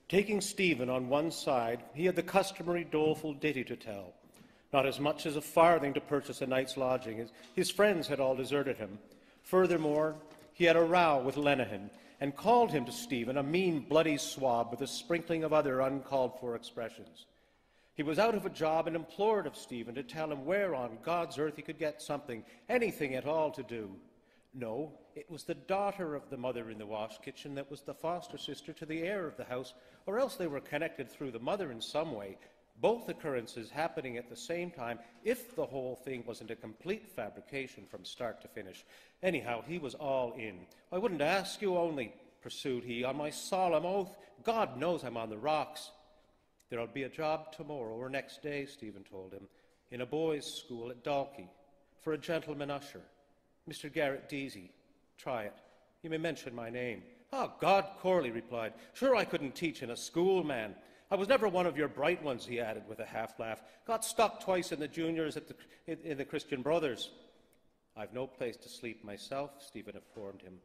Taking Stephen on one side, he had the customary doleful ditty to tell. Not as much as a farthing to purchase a night's lodging. His friends had all deserted him. Furthermore, he had a row with Lenihan and called him to Stephen a mean, bloody swab with a sprinkling of other uncalled-for expressions. He was out of a job and implored of Stephen to tell him where on God's earth he could get something, anything at all to do. No, it was the daughter of the mother in the wash kitchen that was the foster sister to the heir of the house, or else they were connected through the mother in some way, both occurrences happening at the same time, if the whole thing wasn't a complete fabrication from start to finish. Anyhow, he was all in. I wouldn't ask you only, pursued he, on my solemn oath. God knows I'm on the rocks. There'll be a job tomorrow or next day, Stephen told him, in a boys' school at Dalkey, for a gentleman usher. Mr. Garrett Deasy. Try it. You may mention my name. Oh, God, Corley replied. Sure I couldn't teach in a school, man. I was never one of your bright ones, he added with a half-laugh. Got stuck twice in the juniors in the Christian Brothers. I've no place to sleep myself, Stephen informed him.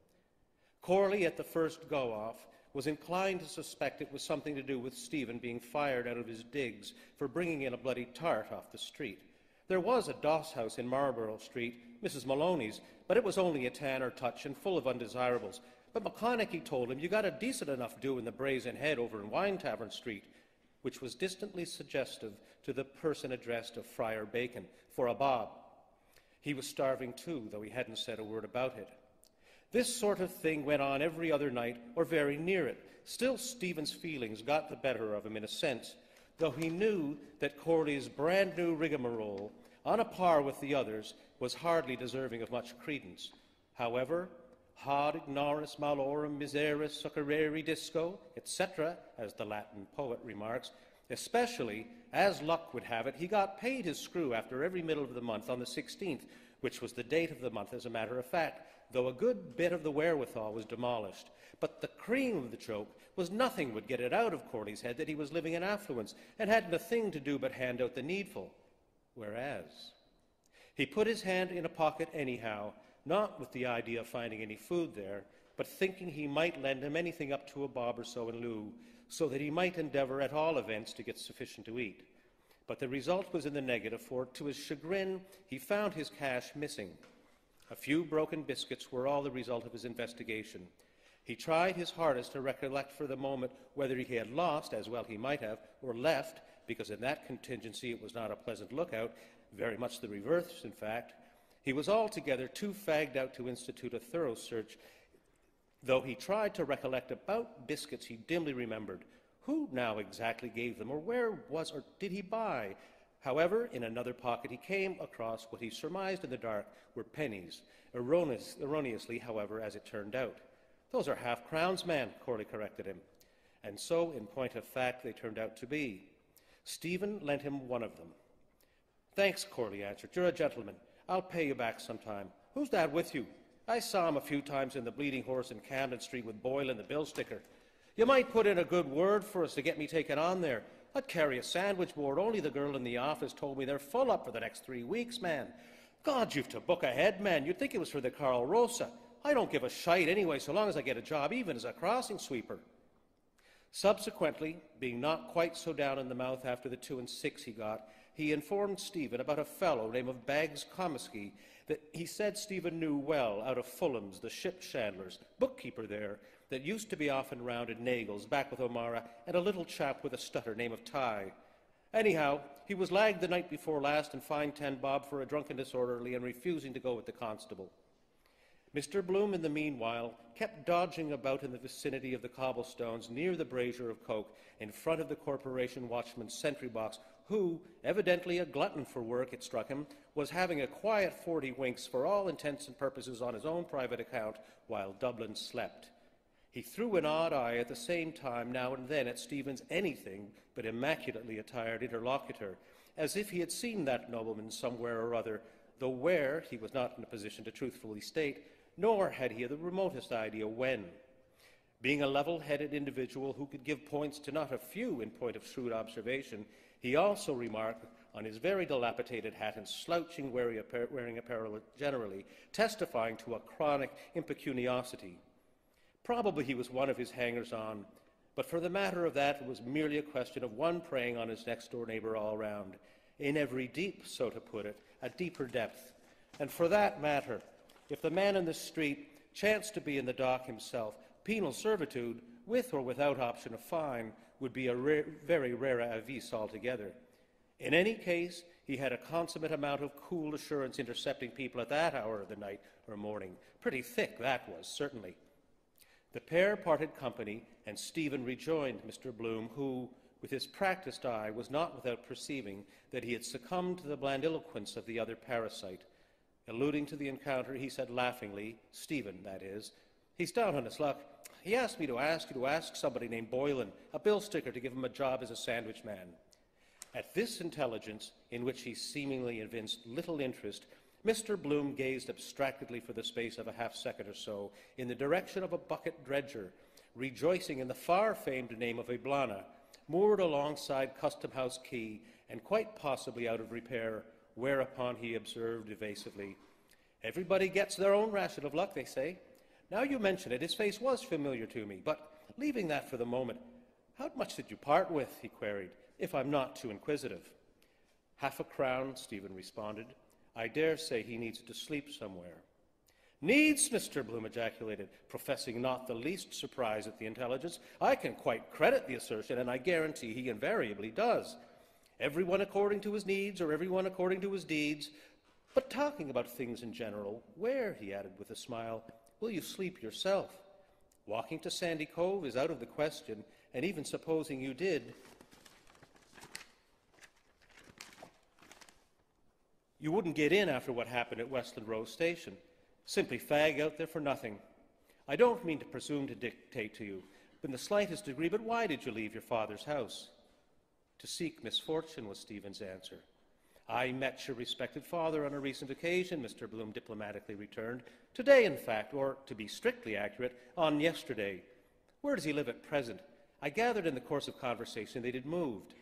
Corley, at the first go-off, was inclined to suspect it was something to do with Stephen being fired out of his digs for bringing in a bloody tart off the street. There was a doss house in Marlborough Street, Mrs. Maloney's, but it was only a tanner touch and full of undesirables. But McConaughey told him you got a decent enough do in the Brazen Head over in Wine Tavern Street, which was distantly suggestive to the person addressed of Friar Bacon, for a bob. He was starving too, though he hadn't said a word about it. This sort of thing went on every other night, or very near it. Still, Stephen's feelings got the better of him in a sense, though he knew that Corley's brand-new rigmarole, on a par with the others, was hardly deserving of much credence. However, Haud ignoris malorum miseris succerere disco, etc., as the Latin poet remarks, especially, as luck would have it, he got paid his screw after every middle of the month on the 16th, which was the date of the month as a matter of fact, though a good bit of the wherewithal was demolished. But the cream of the joke was nothing would get it out of Corley's head that he was living in affluence and hadn't a thing to do but hand out the needful. Whereas he put his hand in a pocket anyhow, not with the idea of finding any food there, but thinking he might lend him anything up to a bob or so in lieu, so that he might endeavour at all events to get sufficient to eat. But the result was in the negative, for to his chagrin he found his cash missing. A few broken biscuits were all the result of his investigation. He tried his hardest to recollect for the moment whether he had lost, as well he might have, or left, because in that contingency it was not a pleasant lookout, very much the reverse, in fact. He was altogether too fagged out to institute a thorough search, though he tried to recollect about biscuits he dimly remembered. Who now exactly gave them, or where was or did he buy? However, in another pocket he came across what he surmised in the dark were pennies, erroneously, however, as it turned out. Those are half-crowns, man, Corley corrected him. And so, in point of fact, they turned out to be. Stephen lent him one of them. Thanks, Corley answered. You're a gentleman. I'll pay you back sometime. Who's that with you? I saw him a few times in the Bleeding Horse in Camden Street with Boyle and the bill sticker. You might put in a good word for us to get me taken on there. I'd carry a sandwich board. Only the girl in the office told me they're full up for the next 3 weeks, man. God, you've to book ahead, man. You'd think it was for the Carl Rosa. I don't give a shite anyway, so long as I get a job, even as a crossing sweeper. Subsequently, being not quite so down in the mouth after the 2 and 6 he got, he informed Stephen about a fellow named of Baggs Comiskey that he said Stephen knew well out of Fulham's, the ship chandler's, bookkeeper there, that used to be often round at Nagel's, back with O'Mara, and a little chap with a stutter name of Ty. Anyhow, he was lagged the night before last and fined 10 bob for a drunken disorderly and refusing to go with the constable. Mr. Bloom, in the meanwhile, kept dodging about in the vicinity of the cobblestones near the brazier of coke in front of the corporation watchman's sentry box, who, evidently a glutton for work, it struck him, was having a quiet 40 winks for all intents and purposes on his own private account while Dublin slept. He threw an odd eye at the same time now and then at Stephen's anything but immaculately attired interlocutor, as if he had seen that nobleman somewhere or other, though where he was not in a position to truthfully state, nor had he the remotest idea when. Being a level-headed individual who could give points to not a few in point of shrewd observation, he also remarked on his very dilapidated hat and slouching wearing apparel generally, testifying to a chronic impecuniosity. Probably he was one of his hangers-on, But for the matter of that, it was merely a question of one preying on his next-door neighbour all round, in every deep, so to put it, a deeper depth. And for that matter, if the man in the street chanced to be in the dock himself, penal servitude, with or without option of fine, would be a very rare avis altogether. In any case, he had a consummate amount of cool assurance intercepting people at that hour of the night or morning. Pretty thick, that was, certainly. The pair parted company, and Stephen rejoined Mr. Bloom, who, with his practised eye, was not without perceiving that he had succumbed to the blandiloquence of the other parasite. Alluding to the encounter, he said laughingly, Stephen, that is, "He's down on his luck. He asked me to ask you to ask somebody named Boylan, a bill sticker, to give him a job as a sandwich man." At this intelligence, in which he seemingly evinced little interest, Mr. Bloom gazed abstractedly for the space of a half-second or so in the direction of a bucket dredger, rejoicing in the far-famed name of Iblana, moored alongside Custom House Quay and quite possibly out of repair, whereupon he observed evasively, "Everybody gets their own ration of luck, they say. Now you mention it, his face was familiar to me, but leaving that for the moment, how much did you part with?" he queried, "if I'm not too inquisitive." "Half a crown," Stephen responded. "I dare say he needs to sleep somewhere." "Needs!" Mr. Bloom ejaculated, professing not the least surprise at the intelligence. "I can quite credit the assertion, and I guarantee he invariably does. Everyone according to his needs, or everyone according to his deeds. But talking about things in general, where," he added with a smile, "will you sleep yourself? Walking to Sandy Cove is out of the question, and even supposing you did, you wouldn't get in after what happened at Westland Row Station. Simply fag out there for nothing. I don't mean to presume to dictate to you in the slightest degree, but why did you leave your father's house?" "To seek misfortune," was Stephen's answer. "I met your respected father on a recent occasion," Mr. Bloom diplomatically returned. "Today, in fact, or, to be strictly accurate, on yesterday. Where does he live at present? I gathered in the course of conversation that he'd moved."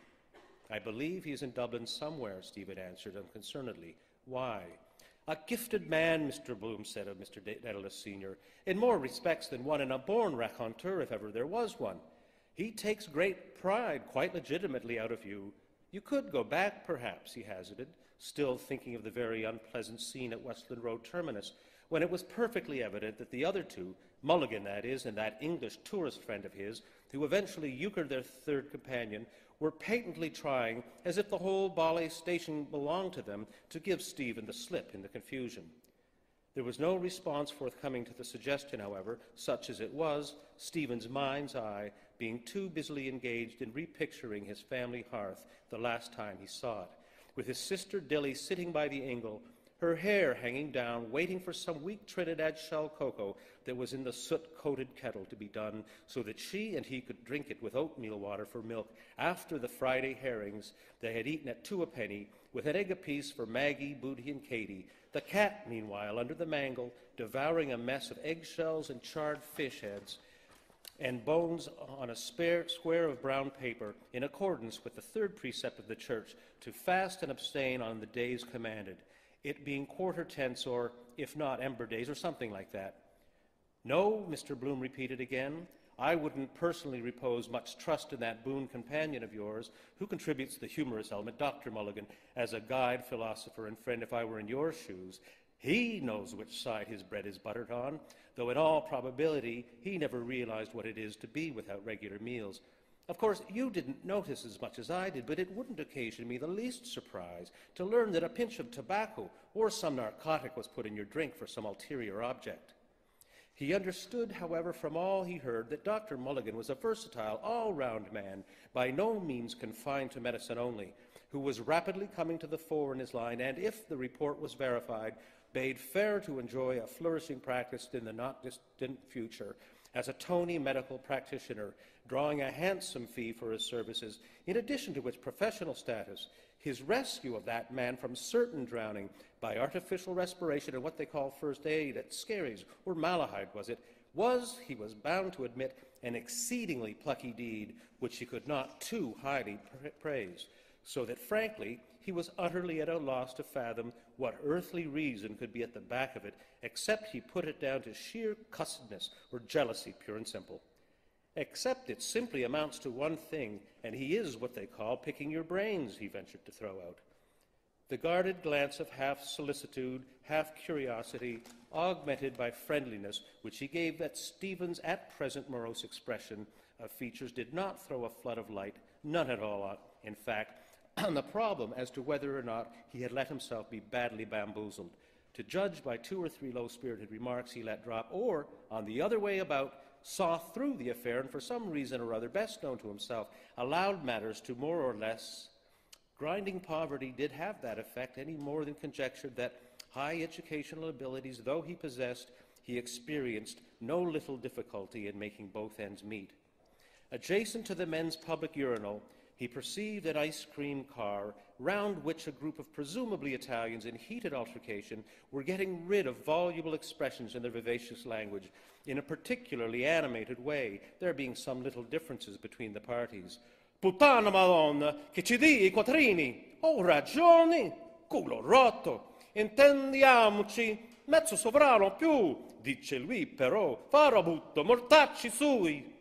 "I believe he is in Dublin somewhere," Stephen answered unconcernedly. "Why?" "A gifted man," Mr. Bloom said of Mr. Dedalus Sr., "in more respects than one, and a born raconteur, if ever there was one. He takes great pride, quite legitimately, out of you. You could go back, perhaps," he hazarded, still thinking of the very unpleasant scene at Westland Road terminus, when it was perfectly evident that the other two, Mulligan, that is, and that English tourist friend of his, who eventually euchred their third companion, were patently trying, as if the whole Bally station belonged to them, to give Stephen the slip in the confusion. There was no response forthcoming to the suggestion, however, such as it was, Stephen's mind's eye being too busily engaged in repicturing his family hearth the last time he saw it, with his sister Dilly sitting by the ingle, her hair hanging down, waiting for some weak Trinidad shell cocoa that was in the soot-coated kettle to be done, so that she and he could drink it with oatmeal water for milk after the Friday herrings they had eaten at 2 a penny, with an egg apiece for Maggie, Booty, and Katy, the cat, meanwhile, under the mangle, devouring a mess of eggshells and charred fish heads and bones on a square of brown paper, in accordance with the third precept of the Church, to fast and abstain on the days commanded, it being quarter tense, or, if not, ember days, or something like that. "No," Mr. Bloom repeated again, "I wouldn't personally repose much trust in that boon companion of yours, who contributes the humorous element, Dr. Mulligan, as a guide, philosopher, and friend if I were in your shoes. He knows which side his bread is buttered on, though in all probability he never realized what it is to be without regular meals. Of course, you didn't notice as much as I did, but it wouldn't occasion me the least surprise to learn that a pinch of tobacco or some narcotic was put in your drink for some ulterior object." He understood, however, from all he heard, that Dr. Mulligan was a versatile, all-round man, by no means confined to medicine only, who was rapidly coming to the fore in his line, and, if the report was verified, bade fair to enjoy a flourishing practice in the not-distant future as a Tony medical practitioner, drawing a handsome fee for his services, in addition to which professional status, his rescue of that man from certain drowning by artificial respiration and what they call first aid at Scaries, or Malahide was, he was bound to admit, an exceedingly plucky deed which he could not too highly praise, so that, frankly, he was utterly at a loss to fathom what earthly reason could be at the back of it, except he put it down to sheer cussedness or jealousy, pure and simple. Except it simply amounts to one thing, and he is what they call picking your brains, he ventured to throw out. The guarded glance of half solicitude, half curiosity, augmented by friendliness, which he gave that Stephen's at present morose expression of features, did not throw a flood of light, none at all, in fact, on the problem as to whether or not he had let himself be badly bamboozled, to judge by 2 or 3 low-spirited remarks he let drop, or, on the other way about, saw through the affair and, for some reason or other best known to himself, allowed matters to more or less. Grinding poverty did have that effect, any more than conjectured that, high educational abilities though he possessed, he experienced no little difficulty in making both ends meet. Adjacent to the men's public urinal, he perceived an ice cream car round which a group of presumably Italians in heated altercation were getting rid of voluble expressions in their vivacious language in a particularly animated way, there being some little differences between the parties. Puttana Madonna, che ci di I quattrini, ho ragione, culo rotto, intendiamoci, mezzo sovrano più, dice lui però, farabutto, mortacci sui.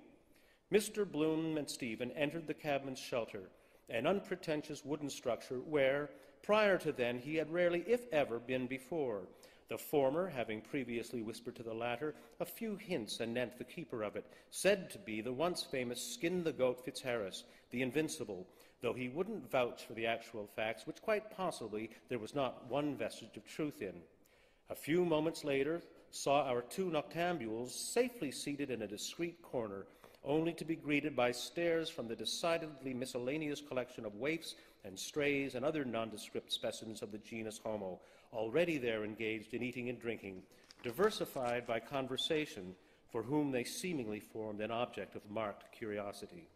Mr. Bloom and Stephen entered the cabman's shelter, an unpretentious wooden structure where, prior to then, he had rarely, if ever, been before, the former having previously whispered to the latter a few hints anent the keeper of it, said to be the once famous Skin-the-Goat Fitzharris, the Invincible, though he wouldn't vouch for the actual facts, which quite possibly there was not one vestige of truth in. A few moments later saw our 2 noctambules safely seated in a discreet corner, only to be greeted by stares from the decidedly miscellaneous collection of waifs and strays and other nondescript specimens of the genus Homo, already there engaged in eating and drinking, diversified by conversation, for whom they seemingly formed an object of marked curiosity.